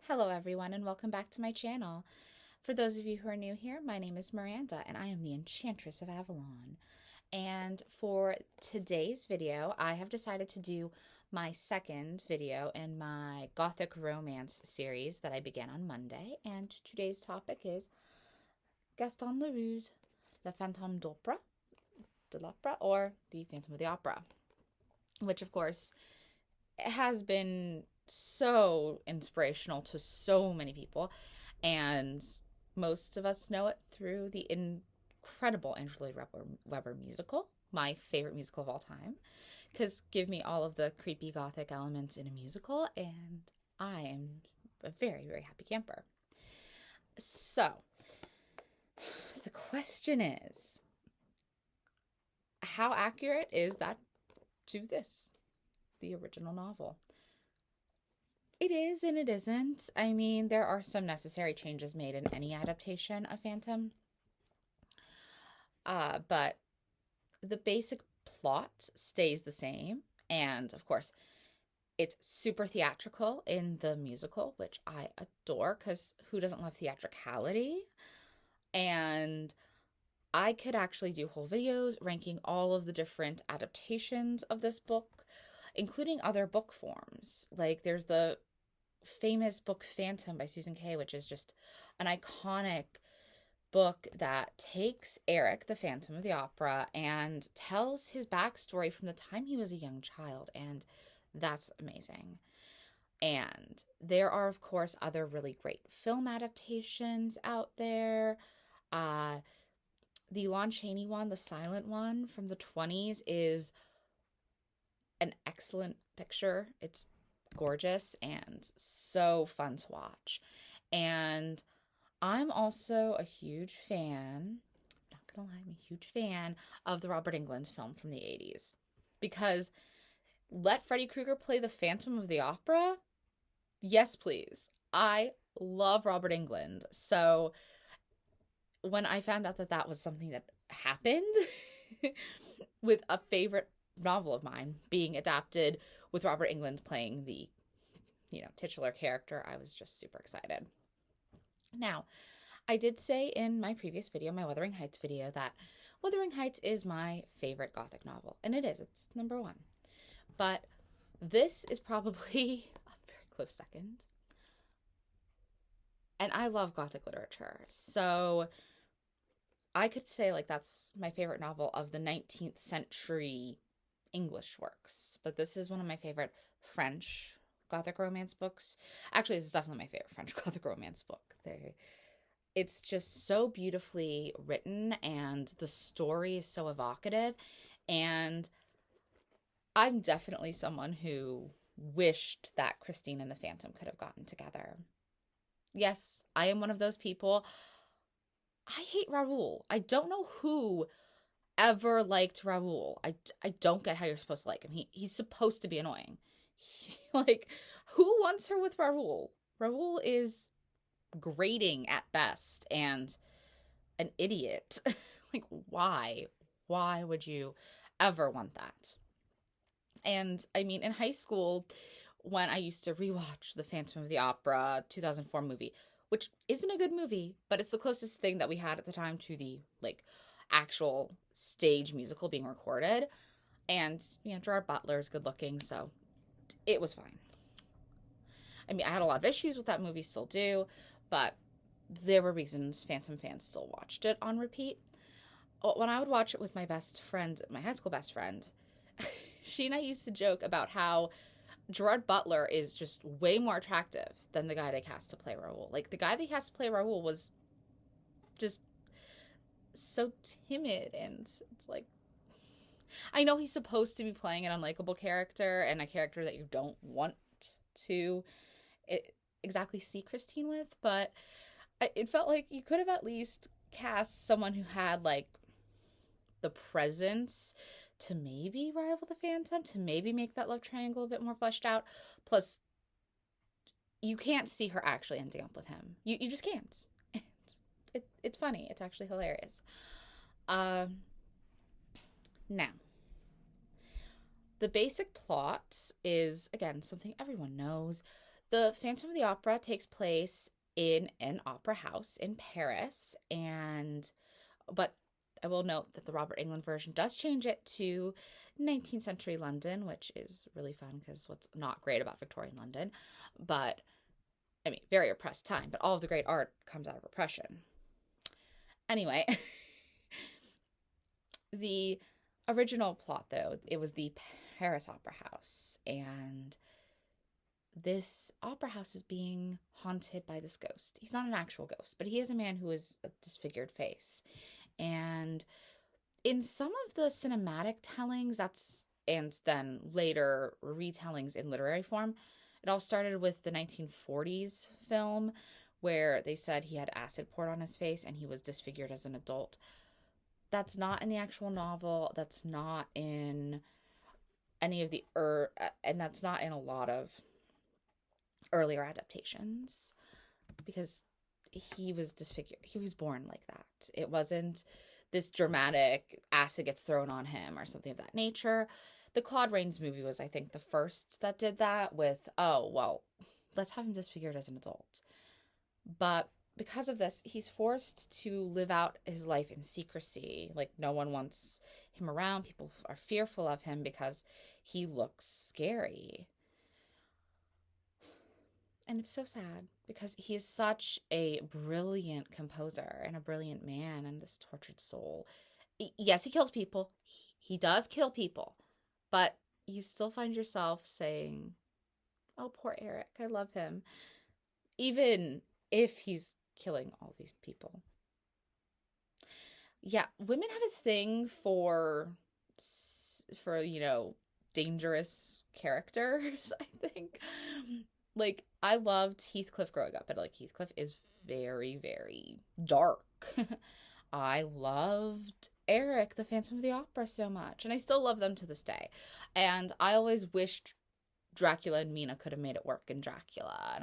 Hello everyone and welcome back to my channel. For those of you who are new here, my name is Miranda and I am the Enchantress of Avalon. And for today's video, I have decided to do my second video in my Gothic romance series that I began on Monday. And today's topic is Gaston Leroux's Le Fantôme de l'Opera, or The Phantom of the Opera, which of course has been so inspirational to so many people, and most of us know it through the incredible Andrew Lloyd Webber musical, my favorite musical of all time, because give me all of the creepy gothic elements in a musical and I am a very, very happy camper. So the question is, how accurate is that to the original novel? It is and it isn't. I mean, there are some necessary changes made in any adaptation of Phantom. But the basic plot stays the same. And of course, it's super theatrical in the musical, which I adore because who doesn't love theatricality? And I could actually do whole videos ranking all of the different adaptations of this book, including other book forms. Like there's the famous book Phantom by Susan Kay, which is just an iconic book that takes Erik, the Phantom of the Opera, and tells his backstory from the time he was a young child, and that's amazing. And there are, of course, other really great film adaptations out there. The Lon Chaney one, the silent one from the 20s, is an excellent picture. It's gorgeous and so fun to watch. And I'm also a huge fan, I'm not gonna lie, I'm a huge fan of the Robert Englund film from the 80s. Because let Freddy Krueger play the Phantom of the Opera? Yes, please. I love Robert Englund. So when I found out that that was something that happened with a favorite novel of mine being adapted with Robert Englund playing the, titular character, I was just super excited. Now, I did say in my previous video, my Wuthering Heights video, that Wuthering Heights is my favorite Gothic novel, and it is. It's number one. But this is probably a very close second. And I love Gothic literature, so I could say that's my favorite novel of the 19th century English works, but this is one of my favorite French Gothic romance books. Actually, this is definitely my favorite French Gothic romance book. It's just so beautifully written, and the story is so evocative, and I'm definitely someone who wished that Christine and the Phantom could have gotten together. Yes, I am one of those people. I hate Raoul. I don't know who ever liked Raoul. I don't get how you're supposed to like him. He's supposed to be annoying. Who wants her with Raoul? Raoul is grating at best and an idiot. Why? Why would you ever want that? And I mean, in high school, when I used to rewatch The Phantom of the Opera 2004 movie, which isn't a good movie, but it's the closest thing that we had at the time to the actual stage musical being recorded. And Gerard Butler is good looking, so it was fine. I mean, I had a lot of issues with that movie, still do, but there were reasons Phantom fans still watched it on repeat. When I would watch it with my best friend, my high school best friend, she and I used to joke about how Gerard Butler is just way more attractive than the guy they cast to play Raoul. The guy they cast to play Raoul was just so timid, and it's I know he's supposed to be playing an unlikable character and a character that you don't want to exactly see Christine with, but it felt like you could have at least cast someone who had the presence to maybe rival the Phantom, to maybe make that love triangle a bit more fleshed out. Plus, you can't see her actually ending up with him. You just can't. It's funny. It's actually hilarious. Now, the basic plot is, again, something everyone knows. The Phantom of the Opera takes place in an opera house in Paris, and but I will note that the Robert Englund version does change it to 19th century London, which is really fun because what's not great about Victorian London, but I mean, very oppressed time, but all of the great art comes out of repression. Anyway, the original plot, though, it was the Paris Opera House, and this opera house is being haunted by this ghost. He's not an actual ghost, but he is a man who is a disfigured face. And in some of the cinematic tellings, and then later retellings in literary form, it all started with the 1940s film where they said he had acid poured on his face and he was disfigured as an adult. That's not in the actual novel. That's not in any of the and that's not in a lot of earlier adaptations because he was disfigured. He was born like that. It wasn't this dramatic acid gets thrown on him or something of that nature. The Claude Rains movie was, I think, the first that did that with, oh, well, let's have him disfigured as an adult. But because of this, he's forced to live out his life in secrecy. Like, no one wants him around. People are fearful of him because he looks scary. And it's so sad because he is such a brilliant composer and a brilliant man and this tortured soul. Yes, he kills people. He does kill people. But you still find yourself saying, oh, poor Erik, I love him. Even if he's killing all these people. Yeah, women have a thing for dangerous characters, I think. Like, I loved Heathcliff growing up, but like Heathcliff is very, very dark. I loved Erik, the Phantom of the Opera, so much, and I still love them to this day. And I always wished Dracula and Mina could have made it work in Dracula, and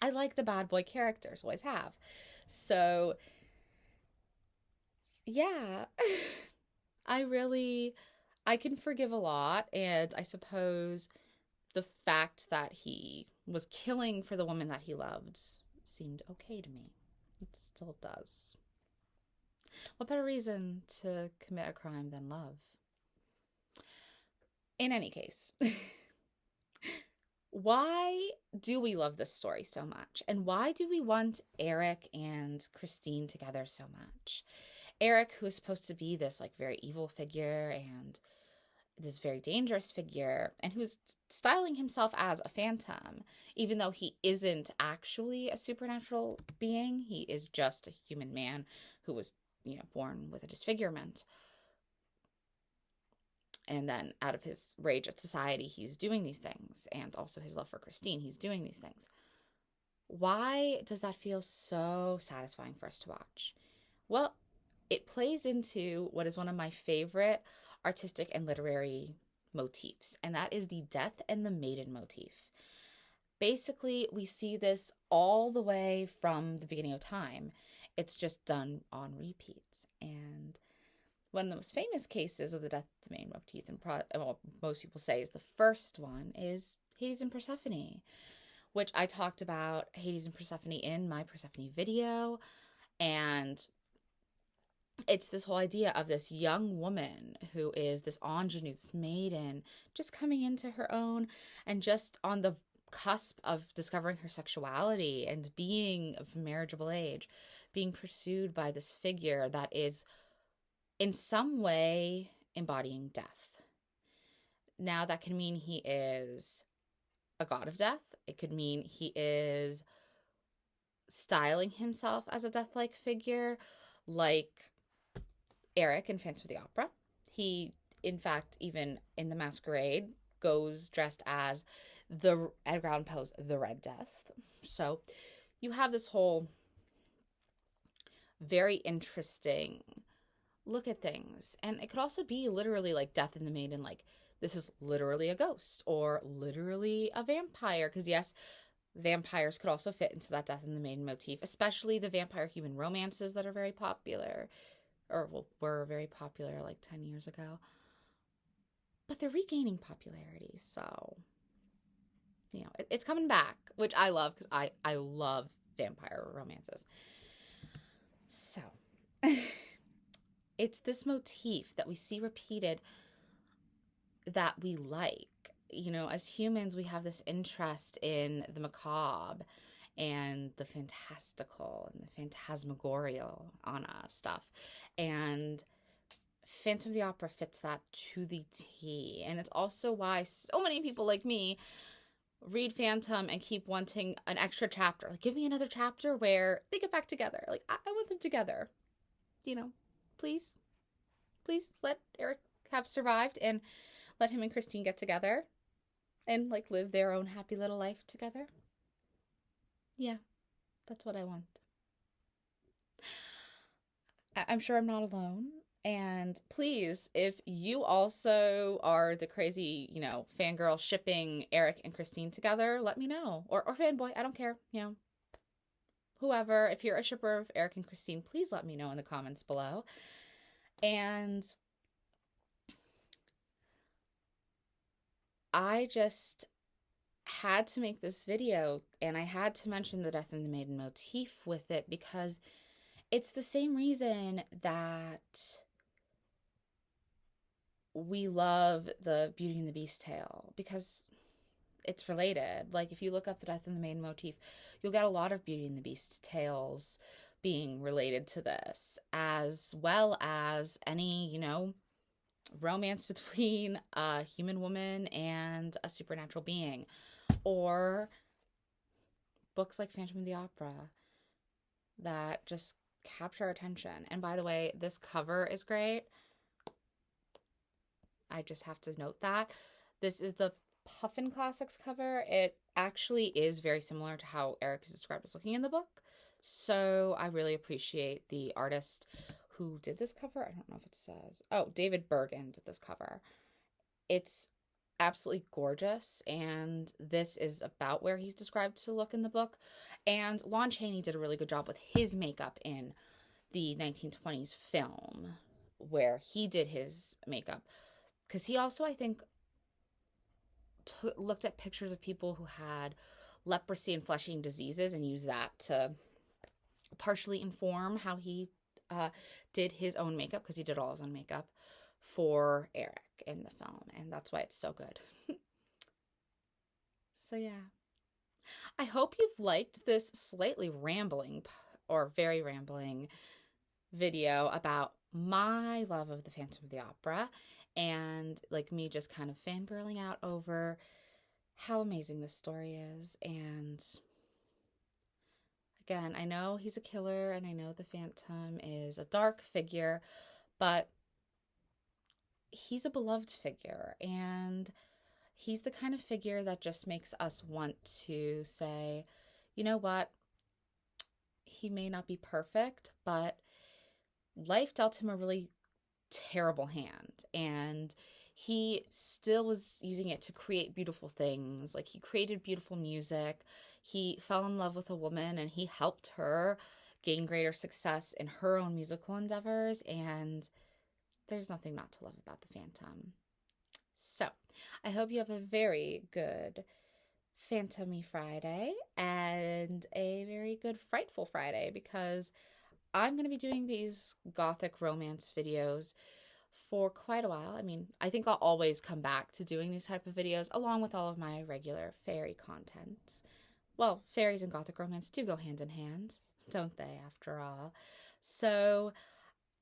I like the bad boy characters, always have. So, yeah, I can forgive a lot, and I suppose the fact that he was killing for the woman that he loved seemed okay to me. It still does. What better reason to commit a crime than love? In any case, why do we love this story so much? And why do we want Erik and Christine together so much? Erik, who is supposed to be this like very evil figure and this very dangerous figure, and who's styling himself as a phantom, even though he isn't actually a supernatural being. He is just a human man who was, born with a disfigurement. And then out of his rage at society, he's doing these things. And also his love for Christine, he's doing these things. Why does that feel so satisfying for us to watch? Well, it plays into what is one of my favorite artistic and literary motifs, and that is the death and the maiden motif. Basically, we see this all the way from the beginning of time. It's just done on repeats. And one of the most famous cases of the death of the maiden motif, and most people say is the first one, is Hades and Persephone, which I talked about Hades and Persephone in my Persephone video. And it's this whole idea of this young woman who is this ingenue, this maiden, just coming into her own and just on the cusp of discovering her sexuality and being of marriageable age, being pursued by this figure that is in some way embodying death. Now, that can mean he is a god of death. It could mean he is styling himself as a death-like figure, like Erik in Phantom of the Opera. He, in fact, even in the Masquerade, goes dressed as the Edgar Allan Poe's The Red Death. So you have this whole very interesting look at things. And it could also be literally like Death in the Maiden, like this is literally a ghost or literally a vampire. Because yes, vampires could also fit into that Death in the Maiden motif, especially the vampire human romances that are very popular. Were very popular like 10 years ago. But they're regaining popularity, so it's coming back, which I love because I love vampire romances. So it's this motif that we see repeated that we like. As humans, we have this interest in the macabre and the fantastical and the phantasmagorial on stuff. And Phantom of the Opera fits that to the T. And it's also why so many people like me read Phantom and keep wanting an extra chapter. Like, give me another chapter where they get back together. Like, I want them together. Please let Erik have survived and let him and Christine get together and, like, live their own happy little life together. Yeah, that's what I want. I'm sure I'm not alone. And please, if you also are the crazy, fangirl shipping Erik and Christine together, let me know. Or fanboy, I don't care, whoever. If you're a shipper of Erik and Christine, please let me know in the comments below. And I just had to make this video, and I had to mention the Death and the Maiden motif with it because it's the same reason that we love the Beauty and the Beast tale, because it's related. Like, if you look up the Death and the Maiden motif, you'll get a lot of Beauty and the Beast tales being related to this, as well as any, romance between a human woman and a supernatural being, or books like Phantom of the Opera that just capture our attention. And by the way, this cover is great. I just have to note that. This is the Puffin Classics cover. It actually is very similar to how Erik is described as looking in the book. So I really appreciate the artist who did this cover. I don't know if it says. Oh, David Bergen did this cover. It's absolutely gorgeous, and this is about where he's described to look in the book. And Lon Chaney did a really good job with his makeup in the 1920s film, where he did his makeup. Because he also, I think, looked at pictures of people who had leprosy and flesh-eating diseases and used that to partially inform how he did his own makeup, because he did all his own makeup for Erik in the film, and that's why it's so good. So yeah, I hope you've liked this slightly rambling or very rambling video about my love of the Phantom of the Opera, and like me just kind of fangirling out over how amazing this story is. And again, I know he's a killer, and I know the Phantom is a dark figure, but he's a beloved figure, and he's the kind of figure that just makes us want to say, you know what, he may not be perfect, but life dealt him a really terrible hand, and he still was using it to create beautiful things. Like, he created beautiful music, he fell in love with a woman, and he helped her gain greater success in her own musical endeavors, and there's nothing not to love about the Phantom. So, I hope you have a very good Phantom-y Friday and a very good Frightful Friday, because I'm going to be doing these gothic romance videos for quite a while. I mean, I think I'll always come back to doing these type of videos along with all of my regular fairy content. Well, fairies and gothic romance do go hand in hand, don't they, after all? So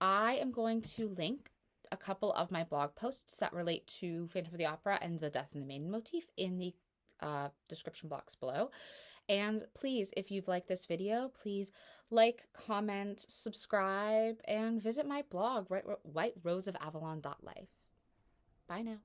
I am going to link a couple of my blog posts that relate to Phantom of the Opera and the Death and the Maiden motif in the description box below. And please, if you've liked this video, please like, comment, subscribe, and visit my blog, whiteroseofavalon.life. Bye now.